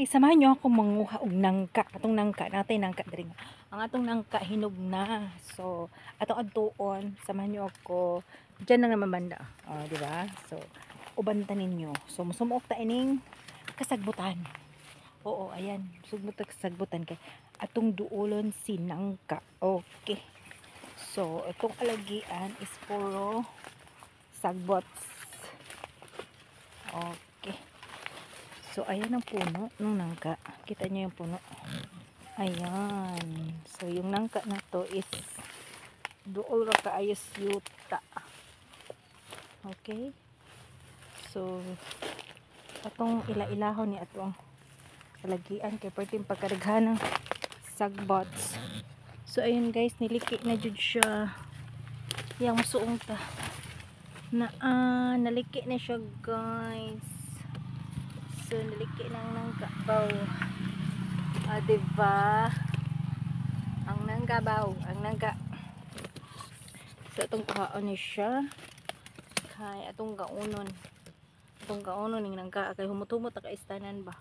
Okay, samahan nyo ako manguha og nangka. Atong nangka, natay nangka diri. Ang atong nangka hinog na. So, atong adtuon, samahan nyo ako. Diyan na naman banda. Di ba? So, ubantan ninyo. So, musumuok ta ining kasagbutan. Oo, ayan. Sugmot ta kasagbutan kay atong duolon si nangka. Okay. So, itong alagian is puro sagbots. Okay. So, ayan ang puno ng nangka. Kita nyo yung puno. Ayan. So, yung nangka na to is duol ra kaayos yuta. Okay. So, atong ila-ilahon ni atong palagian kay perting pagkaraghan ng sagbots. So, ayun guys, niliki na jud siya. Yang musuong ta. Naliki na siya guys. So, naliki ng nangka baw. Diba? Ang nangka baw. Ang nangka. So, itong kaon ni siya. Kay, atong kaunon. Atong kaunon ng nangka. Kay, humut-humut na kaistanan ba?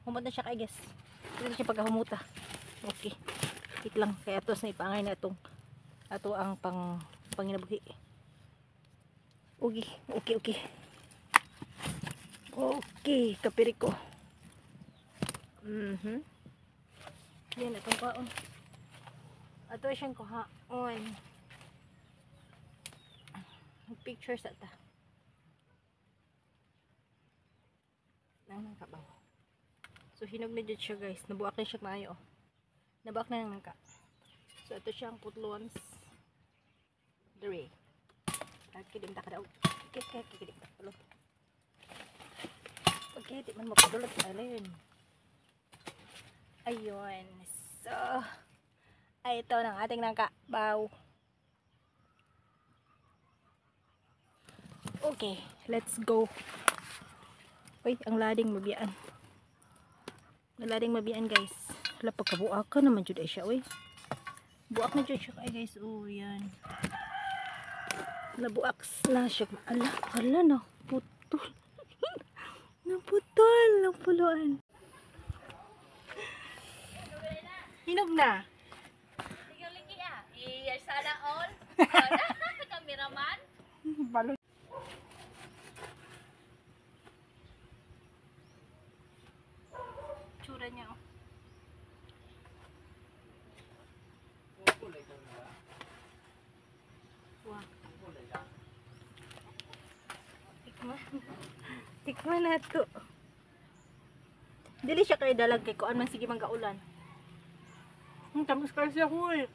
Humut na siya kay guys. Hindi na siya pagkahumuta. Okay. Wait lang. Kaya atos na ipangay na itong ato ang panginabuhi. Okay. Okay. Okay, kapiriko. Yan, itong kaon. Ato siyang kuhaon. Picture sa ta. Nang kabaw. So, hinog na dyan siya guys. Nabuak na siya maayo. Nabuak na ng nangka. So, ito siyang putlons. Dere. Kidim ta ka daw. Kidim ta. Tulog. Okay, di man mapadulot alin. Ayun. So, ay ito ng ating nangka. Baw. Okay, let's go. Uy, ang lading mabiyaan. Ang lading mabiyaan guys. Wala pagkabuak ka naman jud ay siya. Uy. Buak na jud siya ay guys. Oh, yan. Nabuak na siya. Ala na. Putol. Naputol ang puluan. Hinog na. Ligi ah. Sana all. Kameraman. Balon. Tsura niya oh. Wow. Tikman na to. Dili siya kayo dalag kay kuan man sige mangkaulan. Tamis kayo siya huy.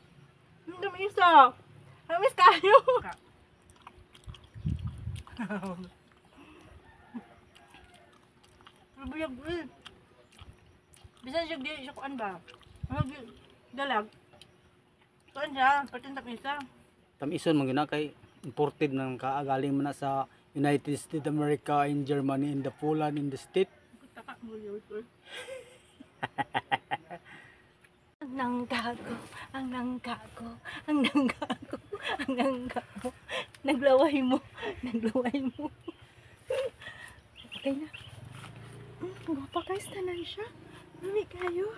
Tamis isa. Tamis kayo. Buyag eh. Bisan siya di siya kuan ba? Dalag. Kuan siya, patin tapisa. Tamison man gina kay imported ng kaagaling man na sa United States of America, in Germany, in the Poland, in the state. Taka mo yun. Ang nangka ko. Naglaway mo. Okay na. Gwapa guys, tanan siya. Mami kayo.